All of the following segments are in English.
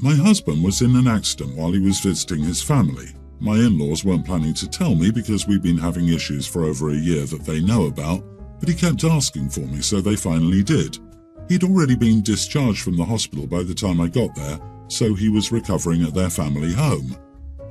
My husband was in an accident while he was visiting his family. My in-laws weren't planning to tell me because we've been having issues for over a year that they know about, but he kept asking for me, so they finally did. He'd already been discharged from the hospital by the time I got there, so he was recovering at their family home.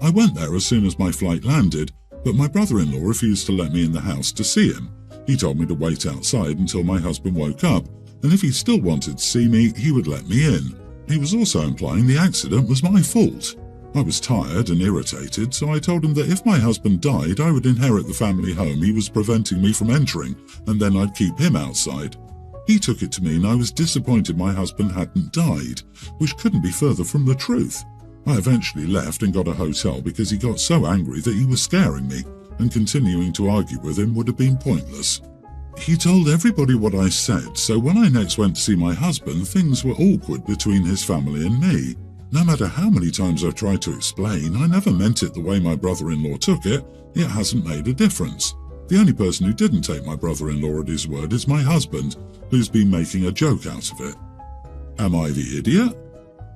I went there as soon as my flight landed, but my brother-in-law refused to let me in the house to see him. He told me to wait outside until my husband woke up, and if he still wanted to see me, he would let me in. He was also implying the accident was my fault. I was tired and irritated, so I told him that if my husband died, I would inherit the family home he was preventing me from entering, and then I'd keep him outside. He took it to mean I was disappointed my husband hadn't died, which couldn't be further from the truth. I eventually left and got a hotel because he got so angry that he was scaring me, and continuing to argue with him would have been pointless. He told everybody what I said, so when I next went to see my husband, things were awkward between his family and me. No matter how many times I've tried to explain, I never meant it the way my brother-in-law took it. It hasn't made a difference. The only person who didn't take my brother-in-law at his word is my husband, who's been making a joke out of it. Am I the idiot?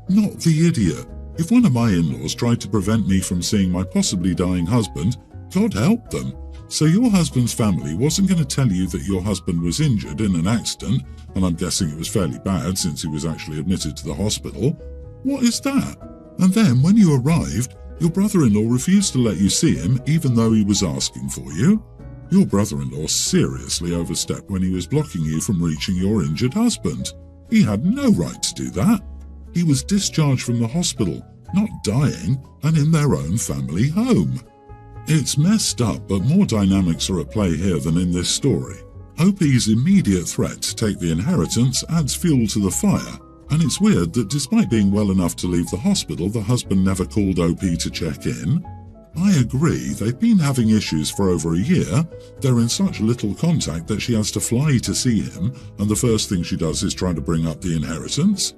Not the idiot. If one of my in-laws tried to prevent me from seeing my possibly dying husband, God help them. So your husband's family wasn't going to tell you that your husband was injured in an accident, and I'm guessing it was fairly bad since he was actually admitted to the hospital. What is that? And then when you arrived, your brother-in-law refused to let you see him even though he was asking for you. Your brother-in-law seriously overstepped when he was blocking you from reaching your injured husband. He had no right to do that. He was discharged from the hospital, not dying, and in their own family home. It's messed up, but more dynamics are at play here than in this story. OP's immediate threat to take the inheritance adds fuel to the fire, and it's weird that despite being well enough to leave the hospital, the husband never called OP to check in. I agree, they've been having issues for over a year. They're in such little contact that she has to fly to see him, and the first thing she does is try to bring up the inheritance.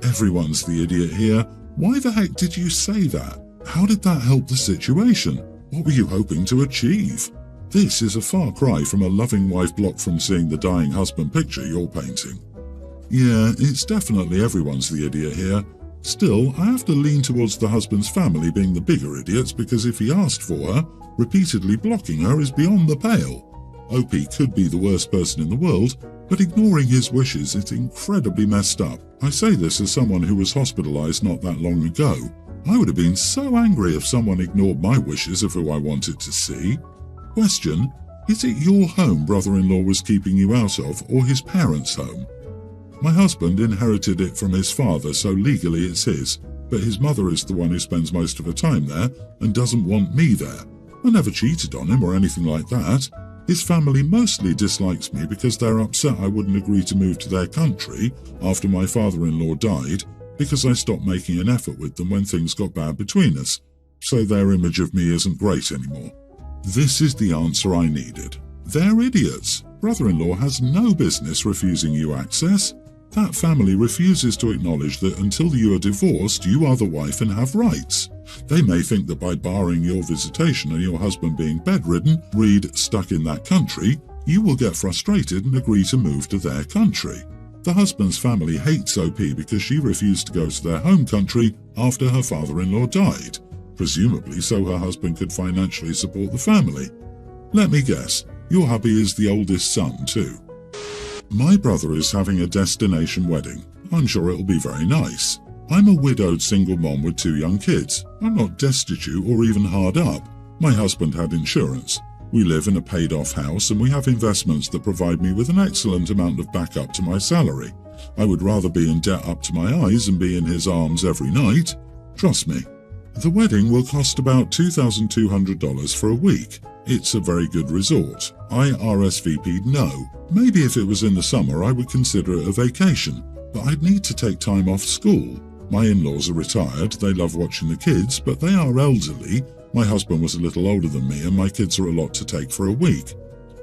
Everyone's the idiot here. Why the heck did you say that? How did that help the situation? What were you hoping to achieve? This is a far cry from a loving wife blocked from seeing the dying husband picture you're painting. Yeah, it's definitely everyone's the idiot here. Still, I have to lean towards the husband's family being the bigger idiots because if he asked for her, repeatedly blocking her is beyond the pale. OP could be the worst person in the world, but ignoring his wishes is incredibly messed up. I say this as someone who was hospitalized not that long ago. I would have been so angry if someone ignored my wishes of who I wanted to see. Question: is it your home brother-in-law was keeping you out of, or his parents' home? My husband inherited it from his father, so legally it's his, but his mother is the one who spends most of her time there and doesn't want me there. I never cheated on him or anything like that. His family mostly dislikes me because they're upset I wouldn't agree to move to their country after my father-in-law died because I stopped making an effort with them when things got bad between us, so their image of me isn't great anymore. This is the answer I needed. They're idiots. Brother-in-law has no business refusing you access. That family refuses to acknowledge that until you are divorced, you are the wife and have rights. They may think that by barring your visitation and your husband being bedridden, read stuck in that country, you will get frustrated and agree to move to their country. The husband's family hates OP because she refused to go to their home country after her father-in-law died, presumably so her husband could financially support the family. Let me guess, your hubby is the oldest son too. My brother is having a destination wedding. I'm sure it'll be very nice. I'm a widowed single mom with 2 young kids. I'm not destitute or even hard up. My husband had insurance. We live in a paid-off house and we have investments that provide me with an excellent amount of backup to my salary. I would rather be in debt up to my eyes and be in his arms every night. Trust me. The wedding will cost about $2,200 for a week. It's a very good resort. I RSVP'd no. Maybe if it was in the summer I would consider it a vacation, but I'd need to take time off school. My in-laws are retired, they love watching the kids, but they are elderly. My husband was a little older than me and my kids are a lot to take for a week.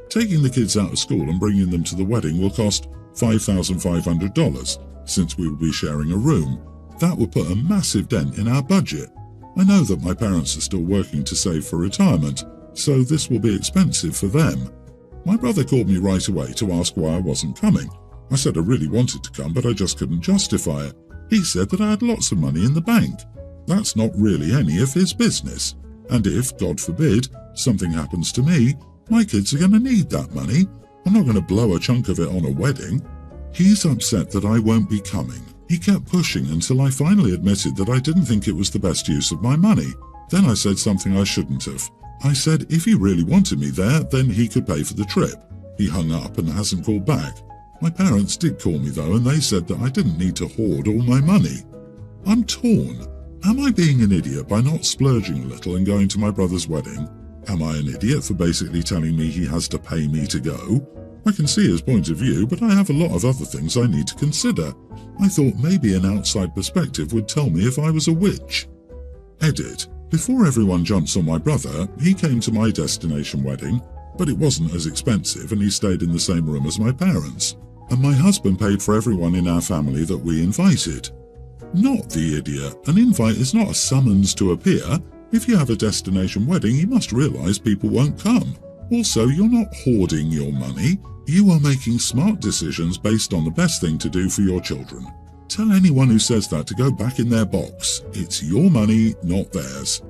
Taking the kids out of school and bringing them to the wedding will cost $5,500, since we will be sharing a room. That would put a massive dent in our budget. I know that my parents are still working to save for retirement, so this will be expensive for them. My brother called me right away to ask why I wasn't coming. I said I really wanted to come, but I just couldn't justify it. He said that I had lots of money in the bank. That's not really any of his business. And if, God forbid, something happens to me, my kids are going to need that money. I'm not going to blow a chunk of it on a wedding. He's upset that I won't be coming. He kept pushing until I finally admitted that I didn't think it was the best use of my money. Then I said something I shouldn't have. I said if he really wanted me there, then he could pay for the trip. He hung up and hasn't called back. My parents did call me though, and they said that I didn't need to hoard all my money. I'm torn. Am I being an idiot by not splurging a little and going to my brother's wedding? Am I an idiot for basically telling me he has to pay me to go? I can see his point of view, but I have a lot of other things I need to consider. I thought maybe an outside perspective would tell me if I was a witch. Edit. Before everyone jumps on my brother, he came to my destination wedding, but it wasn't as expensive and he stayed in the same room as my parents. And my husband paid for everyone in our family that we invited. Not the idiot. An invite is not a summons to appear. If you have a destination wedding, you must realise people won't come. Also, you're not hoarding your money. You are making smart decisions based on the best thing to do for your children. Tell anyone who says that to go back in their box. It's your money, not theirs.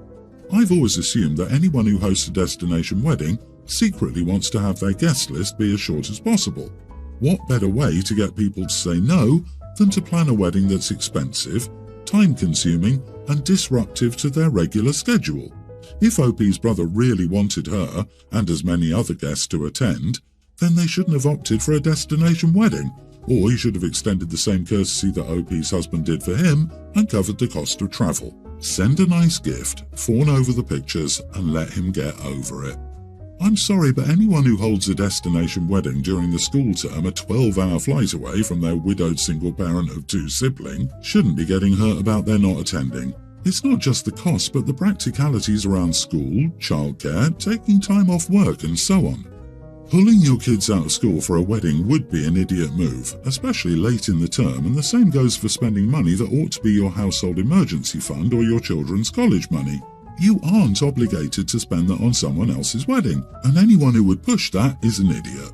I've always assumed that anyone who hosts a destination wedding secretly wants to have their guest list be as short as possible. What better way to get people to say no than to plan a wedding that's expensive, time-consuming, and disruptive to their regular schedule? If OP's brother really wanted her, and as many other guests, to attend, then they shouldn't have opted for a destination wedding, or he should have extended the same courtesy that OP's husband did for him and covered the cost of travel. Send a nice gift, fawn over the pictures, and let him get over it. I'm sorry, but anyone who holds a destination wedding during the school term a 12-hour flight away from their widowed single parent of 2 siblings shouldn't be getting hurt about their not attending. It's not just the cost, but the practicalities around school, childcare, taking time off work, and so on. Pulling your kids out of school for a wedding would be an idiot move, especially late in the term, and the same goes for spending money that ought to be your household emergency fund or your children's college money. You aren't obligated to spend that on someone else's wedding, and anyone who would push that is an idiot.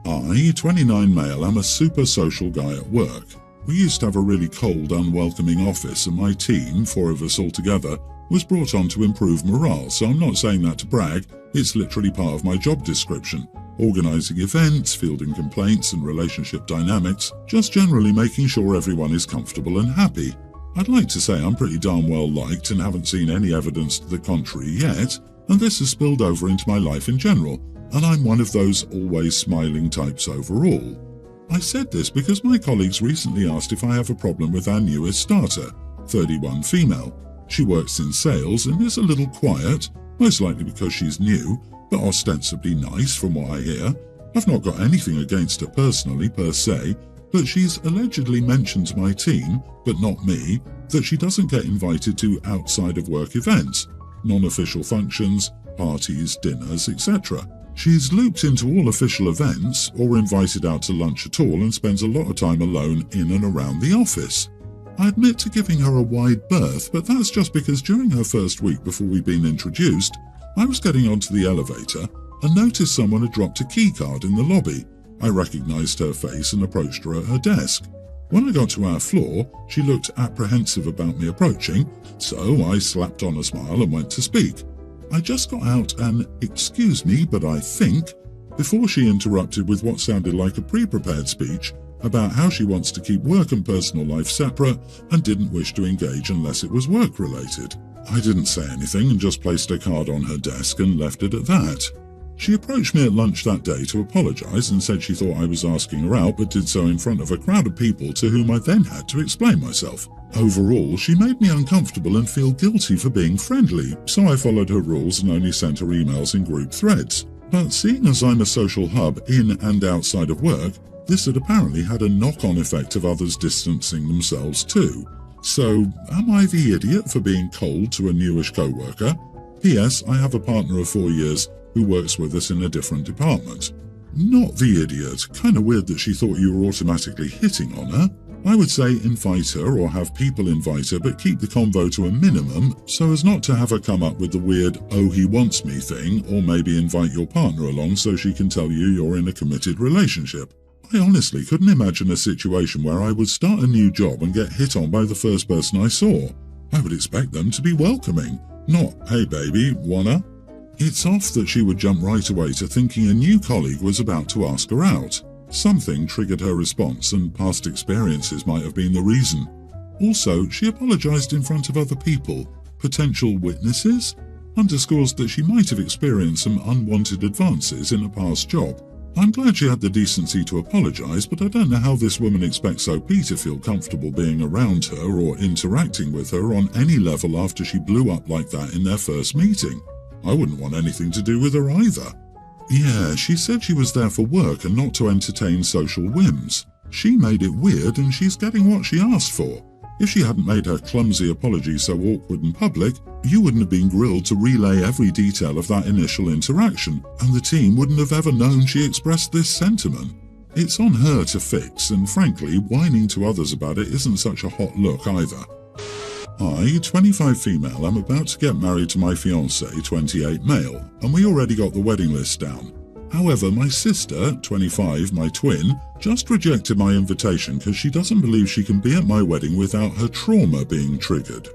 I, 29 male, am a super social guy at work. We used to have a really cold, unwelcoming office, and my team, 4 of us all together, was brought on to improve morale, so I'm not saying that to brag, it's literally part of my job description. Organising events, fielding complaints and relationship dynamics, just generally making sure everyone is comfortable and happy. I'd like to say I'm pretty darn well liked and haven't seen any evidence to the contrary yet, and this has spilled over into my life in general, and I'm one of those always smiling types overall. I said this because my colleagues recently asked if I have a problem with our newest starter, 31 female. She works in sales and is a little quiet, most likely because she's new, but ostensibly nice from what I hear. I've not got anything against her personally per se, but she's allegedly mentioned to my team, but not me, that she doesn't get invited to outside of work events, non-official functions, parties, dinners, etc. She's looped into all official events or invited out to lunch at all and spends a lot of time alone in and around the office. I admit to giving her a wide berth, but that's just because during her first week before we'd been introduced, I was getting onto the elevator and noticed someone had dropped a key card in the lobby. I recognised her face and approached her at her desk. When I got to our floor, she looked apprehensive about me approaching, so I slapped on a smile and went to speak. I just got out an "excuse me, but I think," before she interrupted with what sounded like a pre-prepared speech about how she wants to keep work and personal life separate and didn't wish to engage unless it was work-related. I didn't say anything and just placed her card on her desk and left it at that. She approached me at lunch that day to apologise and said she thought I was asking her out, but did so in front of a crowd of people to whom I then had to explain myself. Overall, she made me uncomfortable and feel guilty for being friendly, so I followed her rules and only sent her emails in group threads. But seeing as I'm a social hub in and outside of work, this had apparently had a knock-on effect of others distancing themselves too. So, am I the idiot for being cold to a newish co-worker? P.S. I have a partner of 4 years who works with us in a different department. Not the idiot. Kinda weird that she thought you were automatically hitting on her. I would say invite her or have people invite her, but keep the convo to a minimum so as not to have her come up with the weird "oh he wants me" thing, or maybe invite your partner along so she can tell you you're in a committed relationship. I honestly couldn't imagine a situation where I would start a new job and get hit on by the first person I saw. I would expect them to be welcoming, not, "Hey baby, wanna?" It's off that she would jump right away to thinking a new colleague was about to ask her out. Something triggered her response, and past experiences might have been the reason. Also, she apologized in front of other people, potential witnesses, underscores that she might have experienced some unwanted advances in a past job. I'm glad she had the decency to apologize, but I don't know how this woman expects OP to feel comfortable being around her or interacting with her on any level after she blew up like that in their first meeting. I wouldn't want anything to do with her either. Yeah, she said she was there for work and not to entertain social whims. She made it weird, and she's getting what she asked for. If she hadn't made her clumsy apology so awkward in public, you wouldn't have been grilled to relay every detail of that initial interaction, and the team wouldn't have ever known she expressed this sentiment. It's on her to fix, and frankly, whining to others about it isn't such a hot look either. I, 25 female, am about to get married to my fiancé, 28 male, and we already got the wedding list down. However, my sister, 25, my twin, just rejected my invitation because she doesn't believe she can be at my wedding without her trauma being triggered.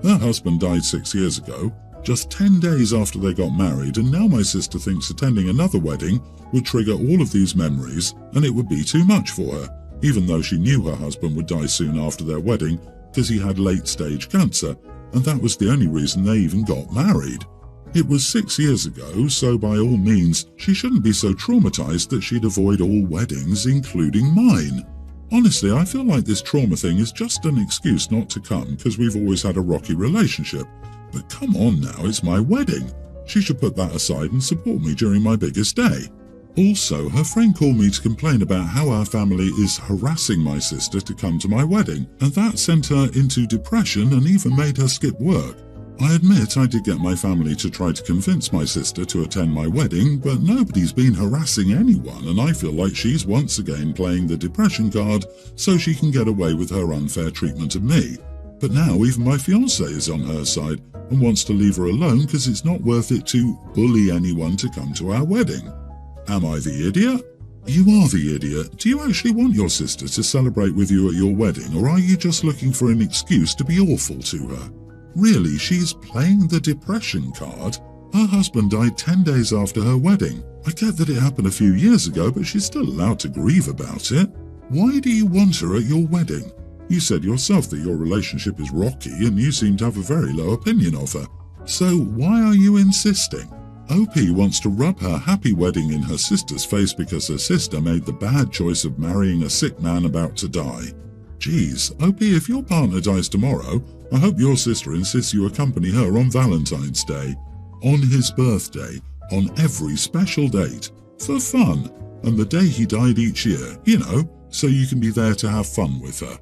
Her husband died 6 years ago, just 10 days after they got married, and now my sister thinks attending another wedding would trigger all of these memories and it would be too much for her, even though she knew her husband would die soon after their wedding because he had late-stage cancer, and that was the only reason they even got married. It was 6 years ago, so by all means, she shouldn't be so traumatized that she'd avoid all weddings, including mine. Honestly, I feel like this trauma thing is just an excuse not to come because we've always had a rocky relationship. But come on now, it's my wedding. She should put that aside and support me during my biggest day. Also, her friend called me to complain about how our family is harassing my sister to come to my wedding, and that sent her into depression and even made her skip work. I admit I did get my family to try to convince my sister to attend my wedding, but nobody's been harassing anyone, and I feel like she's once again playing the depression card so she can get away with her unfair treatment of me. But now even my fiancé is on her side and wants to leave her alone because it's not worth it to bully anyone to come to our wedding. Am I the idiot? You are the idiot. Do you actually want your sister to celebrate with you at your wedding, or are you just looking for an excuse to be awful to her? Really, she's playing the depression card. Her husband died 10 days after her wedding. I get that it happened a few years ago, but she's still allowed to grieve about it. Why do you want her at your wedding? You said yourself that your relationship is rocky and you seem to have a very low opinion of her. So why are you insisting? OP wants to rub her happy wedding in her sister's face because her sister made the bad choice of marrying a sick man about to die. Geez, OP, if your partner dies tomorrow, I hope your sister insists you accompany her on Valentine's Day, on his birthday, on every special date, for fun, and the day he died each year, so you can be there to have fun with her.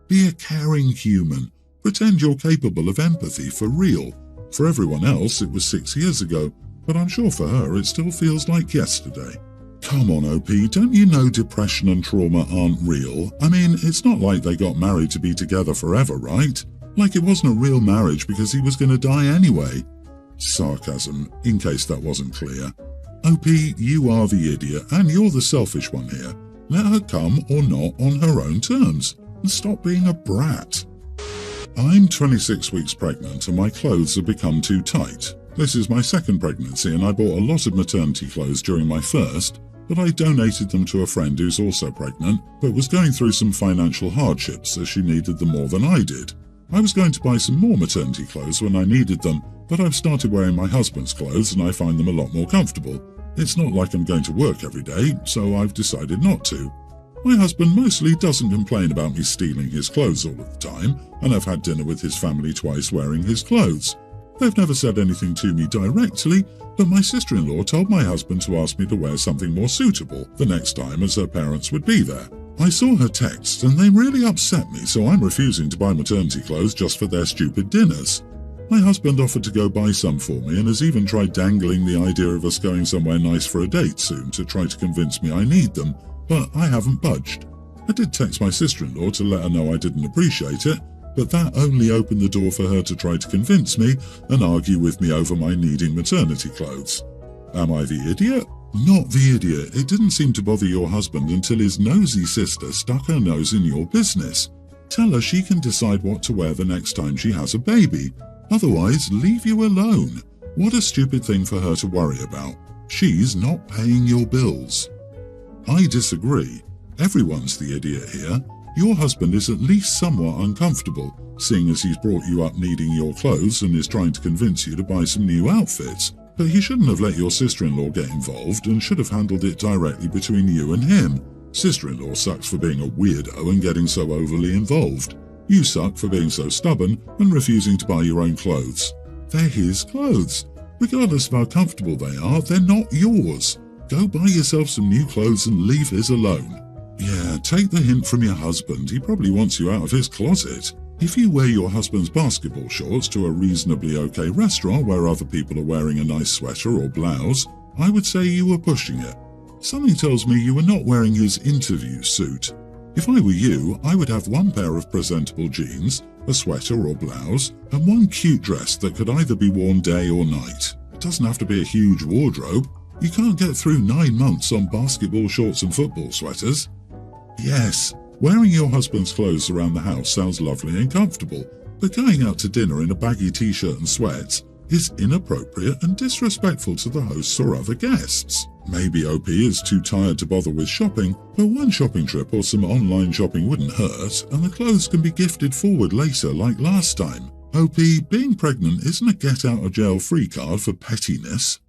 Be a caring human. Pretend you're capable of empathy for real. For everyone else, it was 6 years ago, but I'm sure for her it still feels like yesterday. Come on, OP, don't you know depression and trauma aren't real? I mean, it's not like they got married to be together forever, right? Like it wasn't a real marriage because he was going to die anyway. Sarcasm, in case that wasn't clear. OP, you are the idiot, and you're the selfish one here. Let her come or not on her own terms, and stop being a brat. I'm 26 weeks pregnant and my clothes have become too tight. This is my second pregnancy and I bought a lot of maternity clothes during my first, but I donated them to a friend who's also pregnant, but was going through some financial hardships as she needed them more than I did. I was going to buy some more maternity clothes when I needed them, but I've started wearing my husband's clothes and I find them a lot more comfortable. It's not like I'm going to work every day, so I've decided not to. My husband mostly doesn't complain about me stealing his clothes all of the time, and I've had dinner with his family twice wearing his clothes. They've never said anything to me directly, but my sister-in-law told my husband to ask me to wear something more suitable the next time as her parents would be there. I saw her texts and they really upset me, so I'm refusing to buy maternity clothes just for their stupid dinners. My husband offered to go buy some for me and has even tried dangling the idea of us going somewhere nice for a date soon to try to convince me I need them, but I haven't budged. I did text my sister-in-law to let her know I didn't appreciate it, but that only opened the door for her to try to convince me and argue with me over my needing maternity clothes. Am I the idiot? Not the idiot. It didn't seem to bother your husband until his nosy sister stuck her nose in your business. Tell her she can decide what to wear the next time she has a baby. Otherwise, leave you alone. What a stupid thing for her to worry about. She's not paying your bills. I disagree. Everyone's the idiot here. Your husband is at least somewhat uncomfortable, seeing as he's brought you up needing your clothes and is trying to convince you to buy some new outfits. But he shouldn't have let your sister-in-law get involved and should have handled it directly between you and him. Sister-in-law sucks for being a weirdo and getting so overly involved. You suck for being so stubborn and refusing to buy your own clothes. They're his clothes. Regardless of how comfortable they are, they're not yours. Go buy yourself some new clothes and leave his alone. Yeah, take the hint from your husband. He probably wants you out of his closet. If you wear your husband's basketball shorts to a reasonably okay restaurant where other people are wearing a nice sweater or blouse, I would say you were pushing it. Something tells me you were not wearing his interview suit. If I were you, I would have one pair of presentable jeans, a sweater or blouse, and one cute dress that could either be worn day or night. It doesn't have to be a huge wardrobe. You can't get through 9 months on basketball shorts and football sweaters. Yes, wearing your husband's clothes around the house sounds lovely and comfortable, but going out to dinner in a baggy t-shirt and sweats is inappropriate and disrespectful to the hosts or other guests. Maybe OP is too tired to bother with shopping, but one shopping trip or some online shopping wouldn't hurt, and the clothes can be gifted forward later like last time. OP, being pregnant isn't a get-out-of-jail-free card for pettiness.